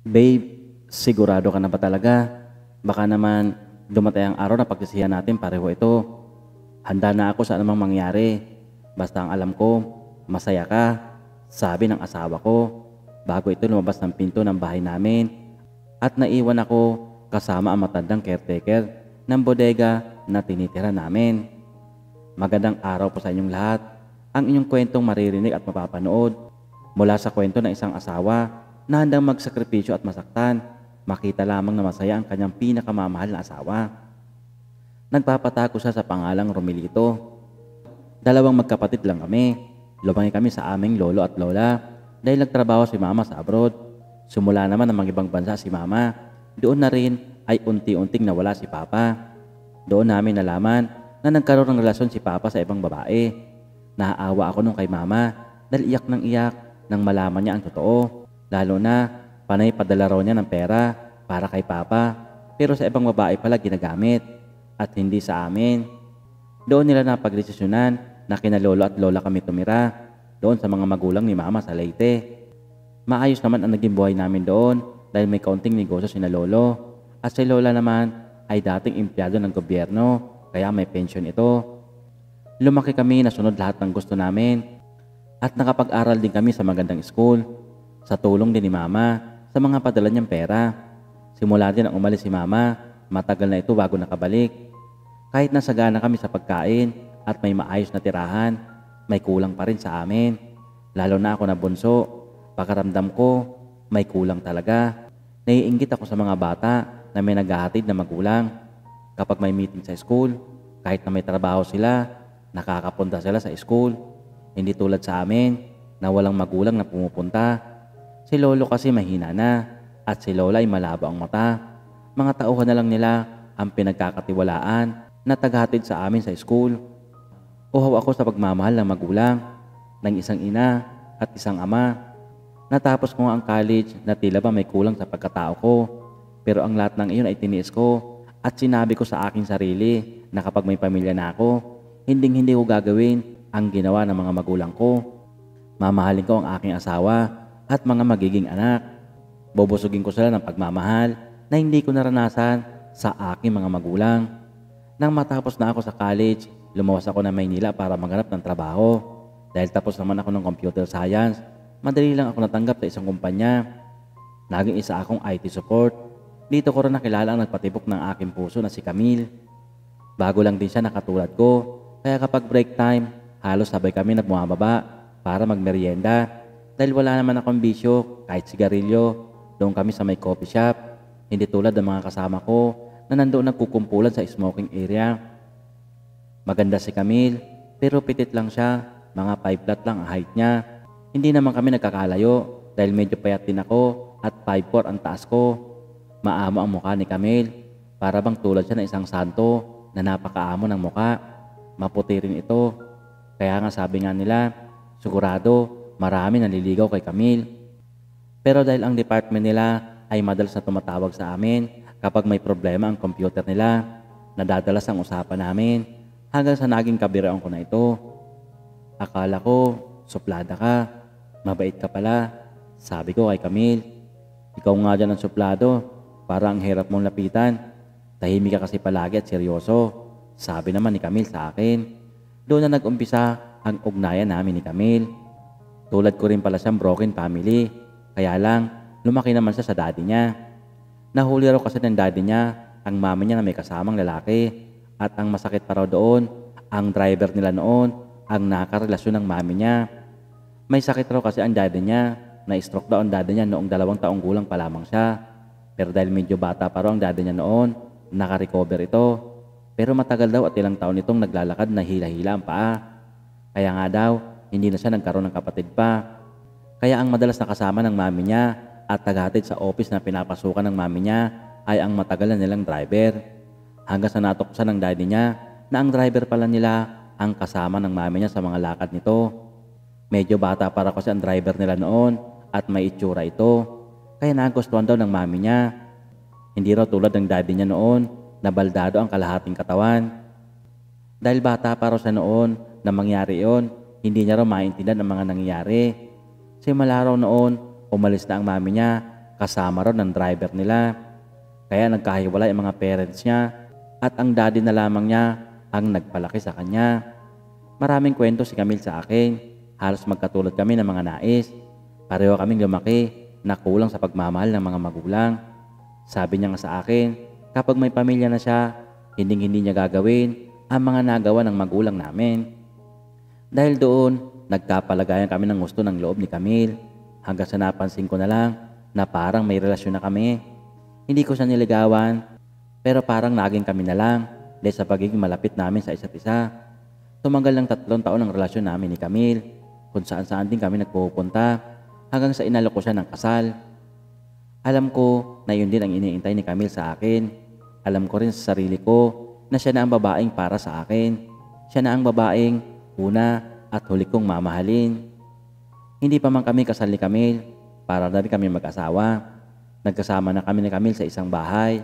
Babe, sigurado ka na ba talaga? Baka naman dumating ang araw na pagsisihan natin pareho ito. Handa na ako sa anumang mangyari. Basta ang alam ko, masaya ka, sabi ng asawa ko. Bago ito lumabas ng pinto ng bahay namin at naiwan ako kasama ang matandang caretaker ng bodega na tinitira namin. Magandang araw po sa inyong lahat. Ang inyong kwentong maririnig at mapapanood mula sa kwento ng isang asawa na handang magsakripisyo at masaktan, makita lamang na masaya ang kanyang pinakamamahal na asawa. Nagpapatago siya sa pangalang Romelito. Dalawang magkapatid lang kami. Lumaki kami sa aming lolo at lola dahil nagtrabaho si mama sa abroad. Sumula naman ng mga ibang bansa si mama. Doon na rin ay unti-unting nawala si papa. Doon namin nalaman na nagkaroon ng relasyon si papa sa ibang babae. Naaawa ako nung kay mama dahil iyak ng iyak nang malaman niya ang totoo. Lalo na panay padala raw niya ng pera para kay papa pero sa ibang babae pala ginagamit at hindi sa amin. Doon nila napagdesisyonan na kina lolo at lola kami tumira doon sa mga magulang ni mama sa Leyte. Maayos naman ang naging buhay namin doon dahil may kaunting negosyo sina lolo at si lola naman ay dating empleyado ng gobyerno kaya may pension ito. Lumaki kami na sunod lahat ng gusto namin at nakapag-aral din kami sa magandang school sa tulong din ni mama sa mga padala niyang pera. Simula din ang umalis si mama, matagal na ito bago nakabalik. Kahit nasagana kami sa pagkain at may maayos na tirahan, may kulang pa rin sa amin. Lalo na ako na bunso, pakaramdam ko may kulang talaga. Naiinggit ako sa mga bata na may naghahatid na magulang. Kapag may meeting sa school, kahit na may trabaho sila, nakakapunta sila sa school. Hindi tulad sa amin na walang magulang na pumupunta. Si lolo kasi mahina na at si lola ay malabo ang mata. Mga tauhan na lang nila ang pinagkakatiwalaan na tagahatid sa amin sa school. Uhaw ako sa pagmamahal ng magulang, ng isang ina at isang ama. Natapos ko nga ang college na tila ba may kulang sa pagkatao ko. Pero ang lahat ng iyon ay tiniis ko at sinabi ko sa aking sarili na kapag may pamilya na ako, hindi ko gagawin ang ginawa ng mga magulang ko. Mamahalin ko ang aking asawa at mga magiging anak. Bubusugin ko sila ng pagmamahal na hindi ko naranasan sa aking mga magulang. Nang matapos na ako sa college, lumawas ako ng Maynila para maghanap ng trabaho. Dahil tapos naman ako ng computer science, madali lang ako natanggap sa isang kumpanya. Naging isa akong IT support. Dito ko rin nakilala ang nagpatibok ng aking puso na si Camille. Bago lang din siya nakatulad ko. Kaya kapag break time, halos sabay kami na bumababa para magmerienda. Dahil wala naman akong bisyo, kahit sigarilyo, doon kami sa may coffee shop. Hindi tulad ng mga kasama ko na nandoon nagkukumpulan sa smoking area. Maganda si Camille, pero pitit lang siya, mga 5 flat lang ang height niya. Hindi naman kami nagkakalayo dahil medyo payat din ako at 5'4" ang taas ko. Maamo ang mukha ni Camille, para bang tulad siya ng isang santo na napakaamo ng mukha. Maputi rin ito. Kaya nga sabi nga nila, sigurado marami naliligaw kay Camille. Pero dahil ang department nila ay madalas na tumatawag sa amin kapag may problema ang computer nila, nadadalas ang usapan namin hanggang sa naging kabiraan ko na ito. Akala ko, suplada ka, mabait ka pala, sabi ko kay Camille. Ikaw nga dyan ang suplado, parang ang hirap mong lapitan. Tahimik ka kasi palagi at seryoso, sabi naman ni Camille sa akin. Doon na nag-umpisa ang ugnayan namin ni Camille. Tulad ko rin pala siyang broken family, kaya lang lumaki naman siya sa daddy niya. Nahuli raw kasi ng daddy niya ang mami niya na may kasamang lalaki. At ang masakit pa raw doon, ang driver nila noon ang nakarelasyon ng mami niya. May sakit raw kasi ang daddy niya, na-stroke daw ang daddy niya noong 2 taong gulang pa lamang siya. Pero dahil medyo bata pa raw ang daddy niya noon, naka-recover ito. Pero matagal daw at ilang taon itong naglalakad na hila-hila ang paa. Kaya nga daw, hindi na siya nagkaroon ng kapatid pa. Kaya ang madalas nakasama ng mami niya at tagahatid sa office na pinapasukan ng mami niya ay ang matagal na nilang driver. Hanggang sa natuksan ng daddy niya na ang driver pala nila ang kasama ng mami niya sa mga lakad nito. Medyo bata para kasi ang driver nila noon at may itsura ito. Kaya nagustuhan daw ng mami niya. Hindi raw tulad ng daddy niya noon na baldado ang kalahating katawan. Dahil bata pa raw siya noon na mangyari iyon, hindi niya raw maintindihan ang mga nangyayari. Simula raw noon, umalis na ang mami niya kasama ron ng driver nila. Kaya nagkahiwalay ang mga parents niya at ang daddy na lamang niya ang nagpalaki sa kanya. Maraming kwento si Camille sa akin. Halos magkatulad kami ng mga nais. Pareho kaming lumaki na kulang sa pagmamahal ng mga magulang. Sabi niya nga sa akin, kapag may pamilya na siya, hindi niya gagawin ang mga nagawa ng magulang namin. Dahil doon, nagkapalagayan kami ng gusto ng loob ni Camille. Hanggang sa napansin ko na lang na parang may relasyon na kami. Hindi ko siya niligawan, pero parang naging kami na lang dahil sa pagiging malapit namin sa isa't isa. Tumagal ng 3 taon ang relasyon namin ni Camille, kung saan din kami nagpupunta hanggang sa inalok ko siya ng kasal. Alam ko na yun din ang iniintay ni Camille sa akin. Alam ko rin sa sarili ko na siya na ang babaeng para sa akin. Siya na ang babaeng una at huli kong mamahalin. Hindi pa man kami kasal ni Camille, para na rin kami mag-asawa. Nagkasama na kami ni Camille sa isang bahay.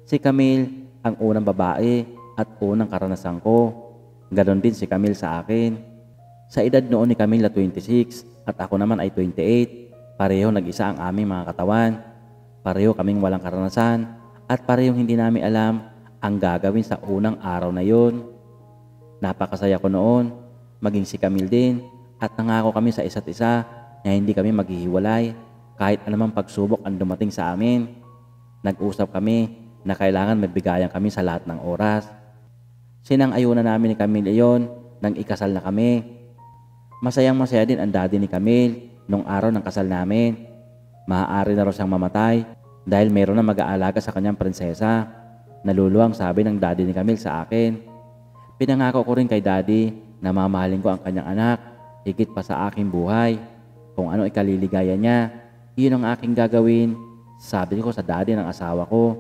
Si Camille ang unang babae at unang karanasan ko. Ganon din si Camille sa akin. Sa edad noon ni Camille na 26 at ako naman ay 28, pareho nag-isa ang aming mga katawan. Pareho kaming walang karanasan at parehong hindi namin alam ang gagawin sa unang araw na yon. Napakasaya ko noon, maging si Camille din, at nangako kami sa isa't isa na hindi kami maghihiwalay kahit anumang pagsubok ang dumating sa amin. Nag-usap kami na kailangan mabigayan kami sa lahat ng oras. Sinang-ayunan namin ni Camille iyon nang ikasal na kami. Masayang-masaya din ang daddy ni Camille nung araw ng kasal namin. Maaari na raw siyang mamatay dahil meron na mag-aalaga sa kanyang prinsesa. Naluluwang sabi ng daddy ni Camille sa akin. Pinangako ko rin kay daddy na mamahalin ko ang kanyang anak higit pa sa aking buhay. Kung ano ikaliligaya niya, iyon ang aking gagawin, sabi ko sa daddy ng asawa ko.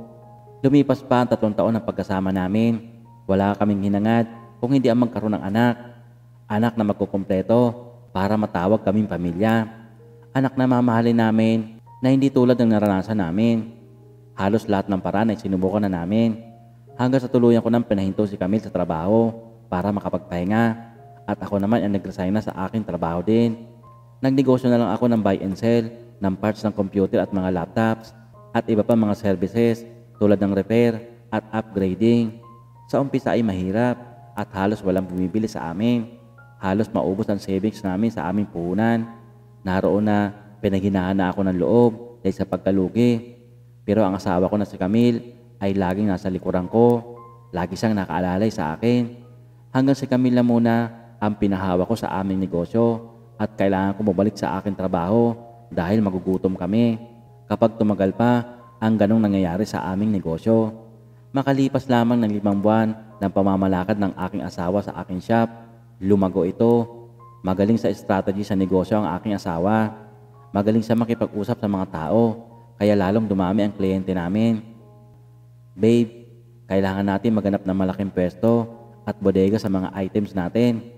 Lumipas pa ang 3 taon ng pagkasama namin. Wala kaming hinangad kung hindi ang magkaroon ng anak. Anak na magkukumpleto para matawag kaming pamilya. Anak na mamahalin namin na hindi tulad ng naranasan namin. Halos lahat ng paraan ay sinubukan na namin. Hanggang sa tuluyan ko nang pinahinto si Camille sa trabaho para makapagpahinga. At ako naman ay nag-resign na sa aking trabaho din. Nagnegosyo na lang ako ng buy and sell ng parts ng computer at mga laptops at iba pa mga services tulad ng repair at upgrading. Sa umpisa ay mahirap at halos walang bumibili sa amin. Halos maubos ang savings namin sa aming puhunan. Naroon na pinaghinahan na ako ng loob dahil sa pagkalugi. Pero ang asawa ko na si Camille ay laging nasa likuran ko. Lagi siyang nakaalalay sa akin. Hanggang si Camille na muna ang pinahawa ko sa aming negosyo at kailangan ko bumalik sa aking trabaho dahil magugutom kami. Kapag tumagal pa, ang ganong nangyayari sa aming negosyo. Makalipas lamang ng 5 buwan ng pamamalakad ng aking asawa sa aking shop, lumago ito. Magaling sa strategy sa negosyo ang aking asawa. Magaling sa makipag-usap sa mga tao, kaya lalong dumami ang kliyente namin. Babe, kailangan natin maganap ng malaking pwesto at bodega sa mga items natin.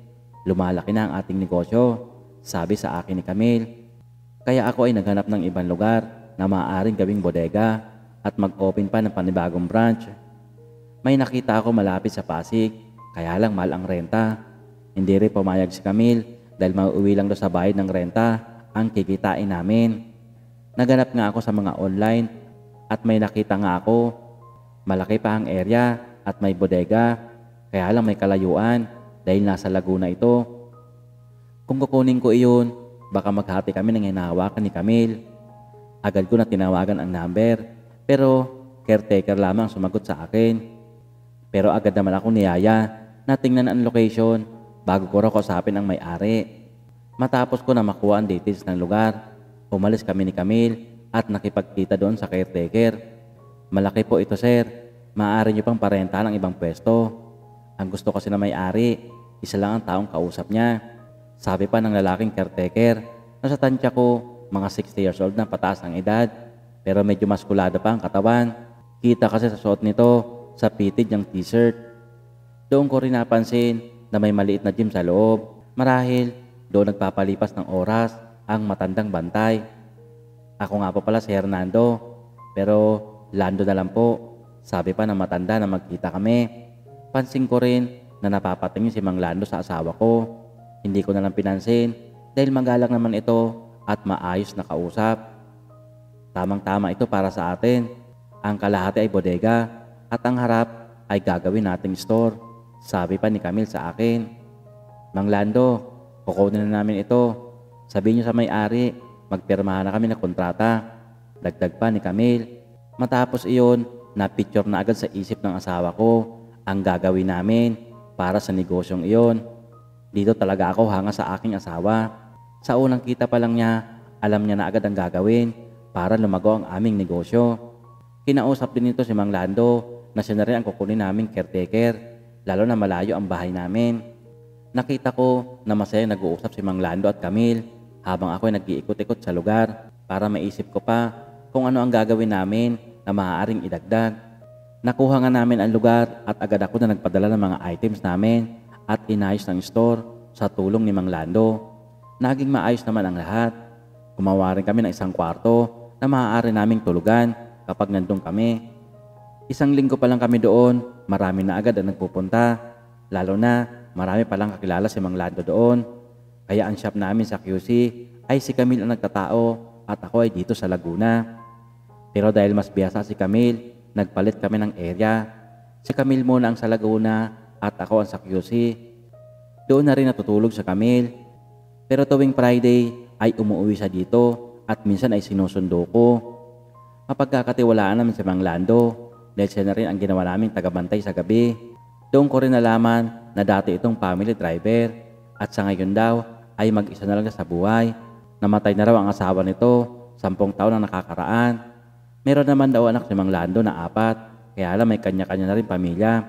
Lumalaki na ang ating negosyo, sabi sa akin ni Camille. Kaya ako ay naghanap ng ibang lugar na maaaring gawing bodega at mag-open pa ng panibagong branch. May nakita ako malapit sa Pasig, kaya lang mahal ang renta. Hindi rin pumayag si Camille dahil mauuwi lang daw sa bayad ng renta ang kikitain namin. Naganap nga ako sa mga online at may nakita nga ako. Malaki pa ang area at may bodega, kaya lang may kalayuan dahil nasa Laguna ito. Kung kukunin ko iyon, baka maghati kami ng hinahawakan ni Camille. Agad ko na tinawagan ang number, pero caretaker lamang sumagot sa akin. Pero agad naman ako niyaya na tingnan ang location bago ko raw kausapin ang may-ari. Matapos ko na makuha ang details ng lugar, umalis kami ni Camille at nakipagkita doon sa caretaker. Malaki po ito, sir. Maaari niyo pang parenta ng ibang pwesto. Ang gusto kasi na may-ari, isa lang ang taong kausap niya. Sabi pa ng lalaking caretaker, nasa tansya ko, mga 60 years old na pataas ang edad, pero medyo maskulado pa ang katawan. Kita kasi sa suot nito, sa pitid niyang t-shirt. Doon ko rin napansin na may maliit na gym sa loob. Marahil, doon nagpapalipas ng oras ang matandang bantay. Ako nga po pala si Hernando, pero Lando na lang po. Sabi pa ng matanda na magkita kami. Pansin ko rin na napapatingin si Mang Lando sa asawa ko. Hindi ko na lang pinansin dahil magalang naman ito at maayos na kausap. Tamang-tama ito para sa atin. Ang kalahati ay bodega at ang harap ay gagawin nating store. Sabi pa ni Camille sa akin. Mang Lando, kukunin na namin ito. Sabihin niyo sa may-ari, magpirmahan na kami ng kontrata. Dagdag pa ni Camille. Matapos iyon, na-picture na agad sa isip ng asawa ko ang gagawin namin para sa negosyong iyon. Dito talaga ako hanga sa aking asawa. Sa unang kita pa lang niya, alam niya na agad ang gagawin para lumago ang aming negosyo. Kinausap din nito si Mang Lando na siya na rin ang kukunin naming caretaker, lalo na malayo ang bahay namin. Nakita ko na masaya nag-uusap si Mang Lando at Camille habang ako ay nag-iikot-ikot sa lugar para maisip ko pa kung ano ang gagawin namin na maaaring idagdag. Nakuha nga namin ang lugar at agad ako na nagpadala ng mga items namin at inayos ng store sa tulong ni Mang Lando. Naging maayos naman ang lahat. Gumawa rin kami ng isang kwarto na maaari naming tulugan kapag nandun kami. Isang linggo pa lang kami doon, marami na agad ang nagpupunta. Lalo na marami palang kakilala si Mang Lando doon. Kaya ang shop namin sa QC ay si Camille ang nagtatao at ako ay dito sa Laguna. Pero dahil mas biyasa si Camille, nagpalit kami ng area. Si Camille muna ang sa Laguna at ako ang sa QC. Doon na rin natutulog sa Camille. Pero tuwing Friday ay umuwi siya dito at minsan ay sinusundo ko. Mapagkakatiwalaan namin si Mang Lando dahil siya na rin ang ginawa naming tagabantay sa gabi. Doon ko rin nalaman na dati itong family driver at sa ngayon daw ay mag-isa na lang sa buhay. Namatay na raw ang asawa nito, 10 taon na nakakaraan. Meron naman daw anak si Mang Lando na 4, kaya alam may kanya-kanya na rin pamilya.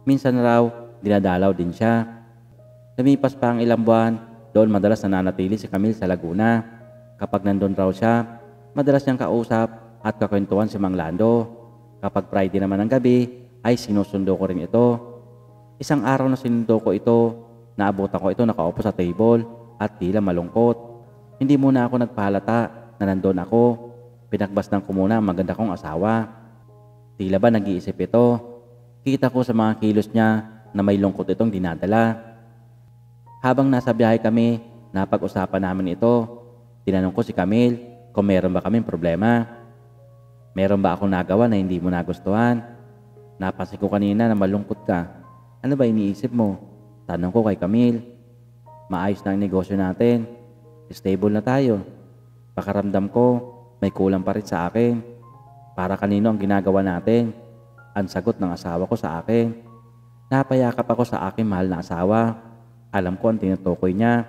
Minsan raw, dinadalaw din siya. Lumipas pa ang ilang buwan, doon madalas nananatili si Camille sa Laguna. Kapag nandun raw siya, madalas niyang kausap at kakwentuhan si Mang Lando. Kapag Friday naman ng gabi, ay sinusundo ko rin ito. Isang araw na sinundo ko ito, naabutan ko ito nakaupo sa table at tila malungkot. Hindi muna ako nagpahalata na nandun ako. Pinagbasdan ko muna ang maganda kong asawa. Tila ba nag-iisip ito? Kita ko sa mga kilos niya na may lungkot itong dinadala. Habang nasa biyahe kami, napag-usapan namin ito. Tinanong ko si Camille kung meron ba kaming problema. Meron ba akong nagawa na hindi mo nagustuhan? Napansin ko kanina na malungkot ka. Ano ba iniisip mo? Tanong ko kay Camille. Maayos na ang negosyo natin. Stable na tayo. Pakaramdam ko, may kulang pa rin sa akin. Para kanino ang ginagawa natin? Ang sagot ng asawa ko sa akin. Napayakap ako sa aking mahal na asawa. Alam ko ang tinutukoy niya.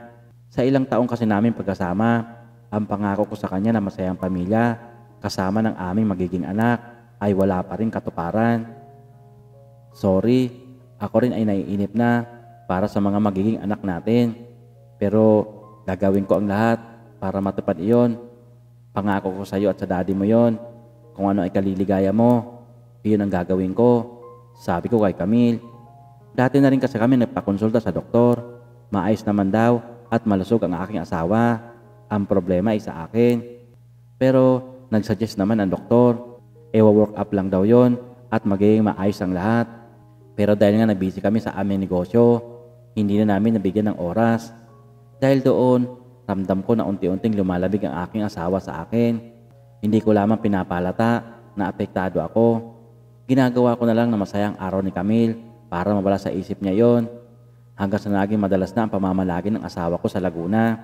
Sa ilang taong kasi namin pagkasama, ang pangako ko sa kanya na masayang pamilya, kasama ng aming magiging anak, ay wala pa rin katuparan. Sorry, ako rin ay naiinip na para sa mga magiging anak natin. Pero gagawin ko ang lahat para matupad iyon. Pangako ko sa iyo at sa daddy mo yon. Kung ano ay kaliligaya mo, iyon ang gagawin ko. Sabi ko kay Camille. Dati na rin kasi kami nagpakonsulta sa doktor. Maayos naman daw at malusog ang aking asawa. Ang problema ay sa akin. Pero nagsuggest naman ang doktor. Work up lang daw yon at magiging maayos ang lahat. Pero dahil nga nabisi kami sa aming negosyo, hindi na namin nabigyan ng oras. Dahil doon, ramdam ko na unti-unting lumalabig ang aking asawa sa akin. Hindi ko lamang pinapalata na apektado ako. Ginagawa ko na lang na masayang araw ni Camille para mawala sa isip niya yon. Hanggang sa naging madalas na ang pamamalagi ng asawa ko sa Laguna.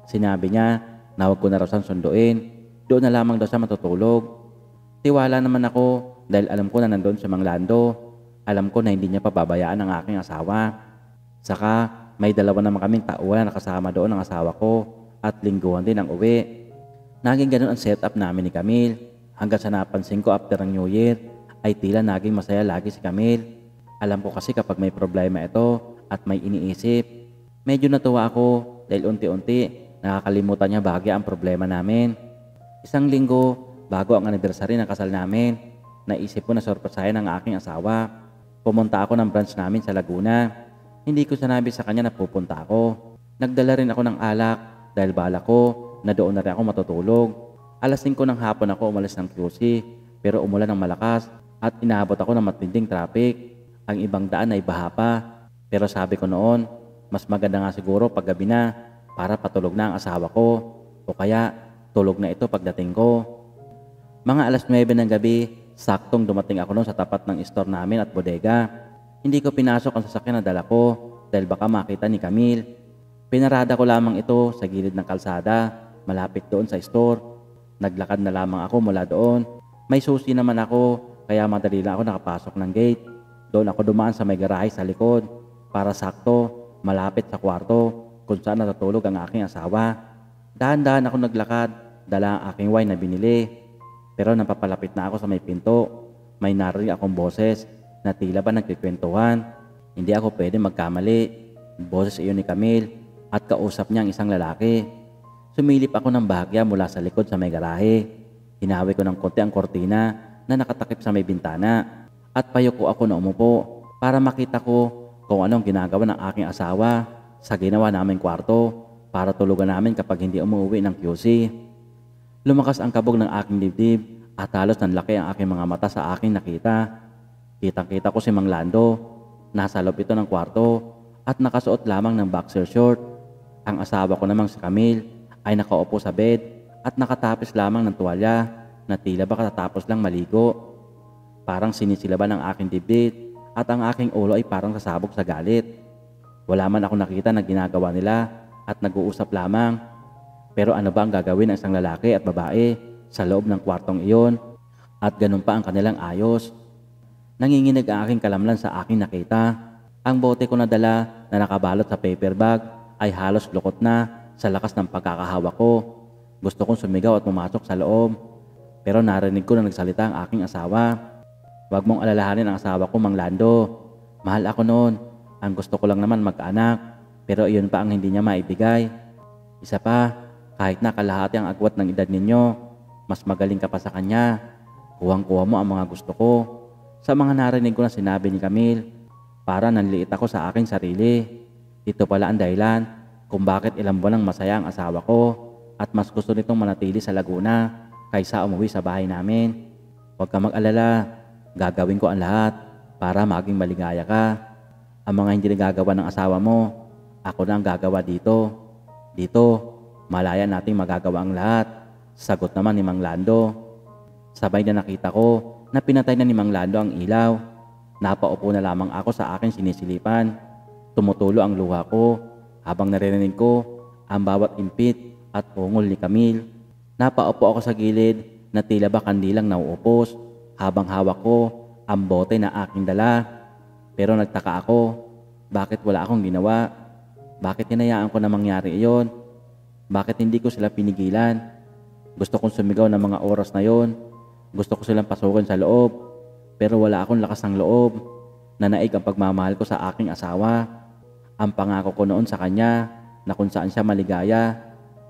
Sinabi niya na huwag ko na raw siyang sunduin. Doon na lamang daw siya matutulog. Tiwala naman ako dahil alam ko na nandun si Mang Lando. Alam ko na hindi niya pababayaan ang aking asawa. Saka may dalawa naman kaming tauhan na kasama doon ng asawa ko at lingguhan din ang uwi. Naging ganun ang setup namin ni Camille. Hanggang sa napansin ko after ng New Year ay tila naging masaya lagi si Camille. Alam ko kasi kapag may problema ito at may iniisip. Medyo natuwa ako dahil unti-unti nakakalimutan niya bahagya ang problema namin. Isang linggo bago ang anniversary ng kasal namin, naisip ko na sorpresahin ang aking asawa. Pumunta ako ng branch namin sa Laguna. Hindi ko sinabi sa kanya na pupunta ako. Nagdala rin ako ng alak dahil bala ko na doon na rin ako matutulog. Alas 5 ng hapon ako umalis ng QC pero umulan ng malakas at inaabot ako ng matinding traffic. Ang ibang daan ay baha pa. Pero sabi ko noon, mas maganda nga siguro pag gabi na para patulog na ang asawa ko. O kaya tulog na ito pagdating ko. Mga alas 9 ng gabi, saktong dumating ako noon sa tapat ng store namin at bodega. Hindi ko pinasok ang sasakyan na dala ko dahil baka makita ni Camille. Pinarada ko lamang ito sa gilid ng kalsada, malapit doon sa store. Naglakad na lamang ako mula doon. May susi naman ako, kaya madali lang ako nakapasok ng gate. Doon ako dumaan sa may garahe sa likod para sakto, malapit sa kwarto kung saan natutulog ang aking asawa. Dahan-dahan ako naglakad, dala ang aking wine na binili. Pero napapalapit na ako sa may pinto. May narinig akong boses na tila ba nagkikwentuhan. Hindi ako pwede magkamali. Boses iyon ni Camille at kausap niya ang isang lalaki. Sumilip ako ng bahagya mula sa likod sa may garahe. Hinawi ko ng konti ang kortina na nakatakip sa may bintana at payuko ako na umupo para makita ko kung anong ginagawa ng aking asawa sa ginawa naming kwarto para tulugan namin kapag hindi umuwi ng QC. Lumakas ang kabog ng aking dibdib at halos nanlaki ang aking mga mata sa aking nakita. Kitang-kita ko si Mang Lando. Nasa loob ito ng kwarto at nakasuot lamang ng boxer short. Ang asawa ko namang si Camille ay nakaupo sa bed at nakatapis lamang ng tuwalya na tila ba katatapos lang maligo. Parang sinisilaban ng aking dibdib at ang aking ulo ay parang sasabog sa galit. Wala man ako nakita na ginagawa nila at nag-uusap lamang. Pero ano ba ang gagawin ng isang lalaki at babae sa loob ng kwartong iyon? At ganun pa ang kanilang ayos. Nanginginig ang aking kalamlan sa aking nakita. Ang bote ko na dala na nakabalot sa paper bag ay halos lukot na sa lakas ng pagkakahawa ko. Gusto kong sumigaw at pumasok sa loob. Pero narinig ko na nagsalita ang aking asawa. Huwag mong alalahanin ang asawa ko, Mang Lando. Mahal ako noon. Ang gusto ko lang naman magkaanak. Pero iyon pa ang hindi niya maibigay. Isa pa, kahit na kalahati ang agwat ng edad ninyo, mas magaling ka pa sa kanya. Kuwang-kuha mo ang mga gusto ko. Sa mga narinig ko na sinabi ni Camille, para nanliit ako sa aking sarili. Ito pala ang dahilan kung bakit ilang buwan ang masaya ang asawa ko at mas gusto nitong manatili sa Laguna kaysa umuwi sa bahay namin. Huwag ka mag-alala, gagawin ko ang lahat para maging maligaya ka. Ang mga hindi nagagawa ng asawa mo, ako na ang gagawa dito. Dito, malaya nating magagawa ang lahat. Sagot naman ni Mang Lando. Sabay na nakita ko na pinatay na ni Mang Lando ang ilaw. Napaupo na lamang ako sa aking sinisilipan. Tumutulo ang luha ko habang naririnig ko ang bawat impit at pungol ni Camille. Napaupo ako sa gilid na tila ba kandilang nauupos habang hawak ko ang bote na aking dala. Pero nagtaka ako, bakit wala akong ginawa? Bakit hinayaan ko na mangyari iyon? Bakit hindi ko sila pinigilan? Gusto kong sumigaw ng mga oras na yon. Gusto ko silang pasukin sa loob. Pero wala akong lakas ng loob. Nanaig ang pagmamahal ko sa aking asawa. Ang pangako ko noon sa kanya na kung saan siya maligaya,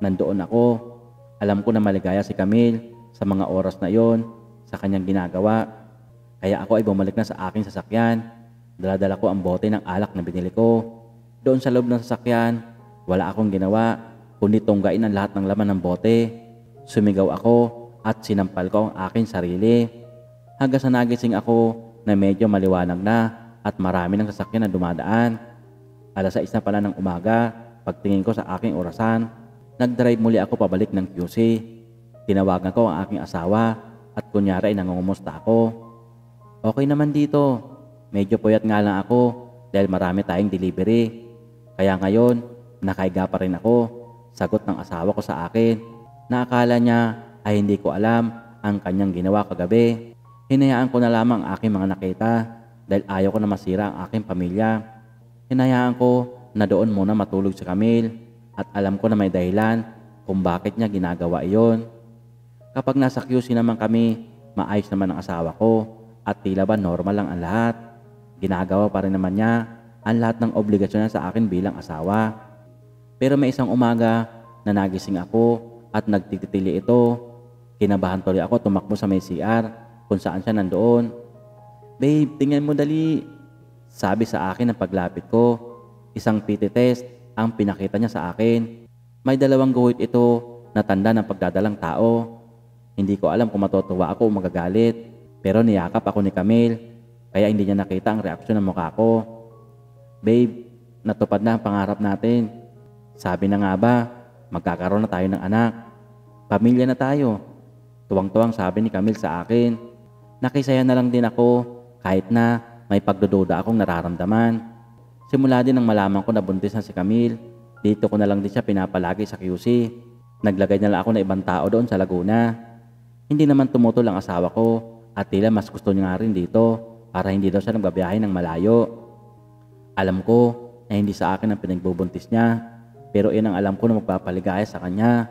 nandoon ako. Alam ko na maligaya si Camille sa mga oras na yon, sa kanyang ginagawa. Kaya ako ay bumalik na sa aking sasakyan. Dala-dala ko ang bote ng alak na binili ko. Doon sa loob ng sasakyan, wala akong ginawa kundi tunggain ang lahat ng laman ng bote. Sumigaw ako at sinampal ko ang aking sarili. Hanggang sa nagising ako na medyo maliwanag na at marami ng sasakyan na dumadaan. Alas 6 na pala ng umaga, pagtingin ko sa aking orasan, nag-drive muli ako pabalik ng QC. Tinawagan ko ang aking asawa at kunyari ay nangungumusta ako. Okay naman dito, medyo puyat nga lang ako dahil marami tayong delivery. Kaya ngayon, nakaiga pa rin ako. Sagot ng asawa ko sa akin na akala niya ay hindi ko alam ang kanyang ginawa kagabi. Hinayaan ko na lamang ang aking mga nakita dahil ayaw ko na masira ang aking pamilya. Hinayaan ko na doon muna matulog si Camille at alam ko na may dahilan kung bakit niya ginagawa iyon. Kapag nasa QC naman kami, maayos naman ang asawa ko at tila ba normal lang ang lahat. Ginagawa pa rin naman niya ang lahat ng obligasyon niya sa akin bilang asawa. Pero may isang umaga na nagising ako at nagtitili ito. Kinabahan tuloy ako, tumakbo sa may CR kung saan siya nandoon. Babe, tingnan mo dali. Sabi sa akin ng paglapit ko. Isang PT test ang pinakita niya sa akin. May 2 guhit ito na tanda ng pagdadalang tao. Hindi ko alam kung matutuwa ako o magagalit. Pero niyakap ako ni Camille. Kaya hindi niya nakita ang reaksyon ng mukha ko. Babe, natupad na ang pangarap natin. Sabi na nga ba, magkakaroon na tayo ng anak. Pamilya na tayo. Tuwang-tuwang sabi ni Camille sa akin. Nakisaya na lang din ako kahit na may pagdududa akong nararamdaman. Simula din nang malaman ko na buntis na si Camille, dito ko na lang din siya pinapalagi sa QC. Naglagay na lang ako ng ibang tao doon sa Laguna. Hindi naman tumutol ang asawa ko at tila mas gusto niya nga rin dito para hindi daw siya nagbabiyahe ng malayo. Alam ko na hindi sa akin ang pinagbubuntis niya, pero iyon ang alam ko na magpapaligaya sa kanya.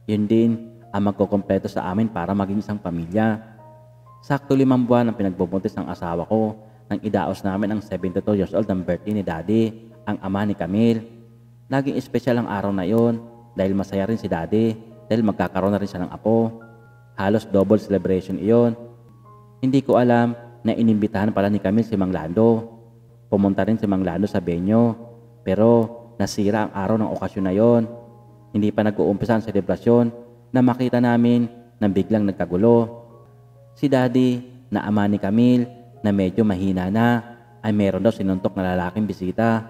Yun din ang magkukumpleto sa amin para maging isang pamilya. Sakto 5 buwan ang pinagbubuntis ng asawa ko nang idaos namin ang 72 years old ng birthday ni Daddy, ang ama ni Camille. Naging espesyal ang araw na iyon dahil masaya rin si Daddy dahil magkakaroon na rin siya ng apo. Halos double celebration iyon. Hindi ko alam na inimbitahan pala ni Camille si Mang Lando. Pumunta rin si Mang Lando sa venue, pero nasira ang araw ng okasyon na yon. Hindi pa nag-uumpisa ang selebrasyon na makita namin na biglang nagkagulo. Si Daddy, na ama ni Camille, na medyo mahina na, ay meron daw sinuntok na lalaking bisita.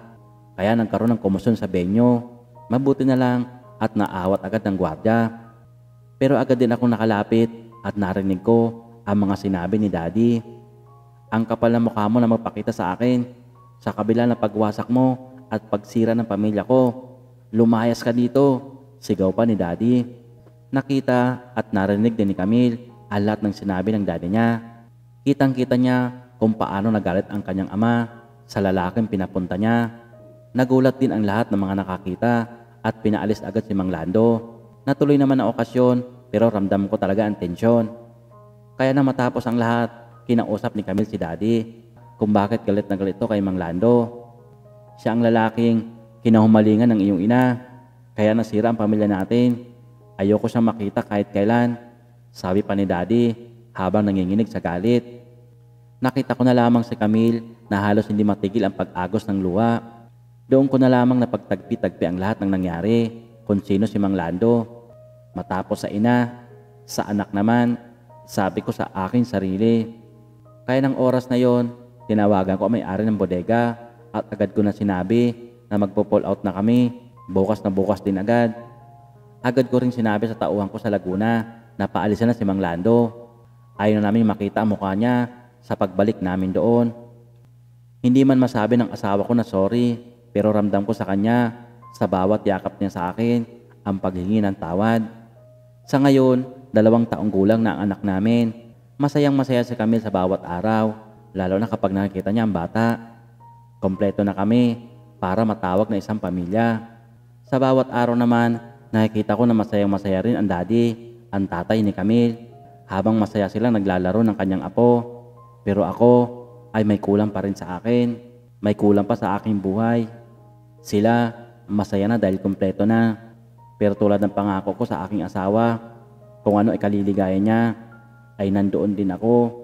Kaya nagkaroon ng komusyon sa venue. Mabuti na lang at naawat agad ng gwardya. Pero agad din akong nakalapit at narinig ko ang mga sinabi ni Daddy. Ang kapal na mukha mo na magpakita sa akin. Sa kabila ng pagwasak mo at pagsira ng pamilya ko, lumayas ka dito, sigaw pa ni Daddy. Nakita at narinig din ni Camille ang lahat ng sinabi ng daddy niya. Kitang-kita niya kung paano nagalit ang kanyang ama sa lalaking pinapunta niya. Nagulat din ang lahat ng mga nakakita at pinaalis agad si Mang Lando. Natuloy naman ang okasyon pero ramdam ko talaga ang tensyon. Kaya nang matapos ang lahat, kinausap ni Camille si Daddy kung bakit galit na galit ito kay Mang Lando. Siya ang lalaking kinahumalingan ng iyong ina, kaya nasira ang pamilya natin. Ayoko siyang makita kahit kailan, sabi pa ni Daddy habang nanginginig sa galit. Nakita ko na lamang si Camille na halos hindi matigil ang pag-agos ng luha. Doon ko na lamang napagtagpi-tagpi ang lahat ng nangyari kung sino si Mang Lando. Matapos sa ina, sa anak naman, sabi ko sa aking sarili. Kaya ng oras na yon, tinawagan ko ang may-ari ng bodega at agad ko na sinabi na magpo-pull out na kami. Bukas na bukas din agad. Agad ko rin sinabi sa tauhan ko sa Laguna na paalisan na si Mang Lando. Ayaw na namin makita ang mukha niya sa pagbalik namin doon. Hindi man masabi ng asawa ko na sorry, pero ramdam ko sa kanya sa bawat yakap niya sa akin ang paghingi ng tawad. Sa ngayon, 2 taong gulang na ang anak namin. Masayang masaya si Camille sa bawat araw, lalo na kapag nakikita niya ang bata. Kompleto na kami para matawag na isang pamilya. Sa bawat araw naman, nakikita ko na masayang masaya rin ang daddy, ang tatay ni Camille, habang masaya sila naglalaro ng kanyang apo. Pero ako ay may kulang pa rin sa akin, may kulang pa sa aking buhay. Sila masaya na dahil kompleto na, pero tulad ng pangako ko sa aking asawa, kung ano ikaliligaya niya, ay nandoon din ako.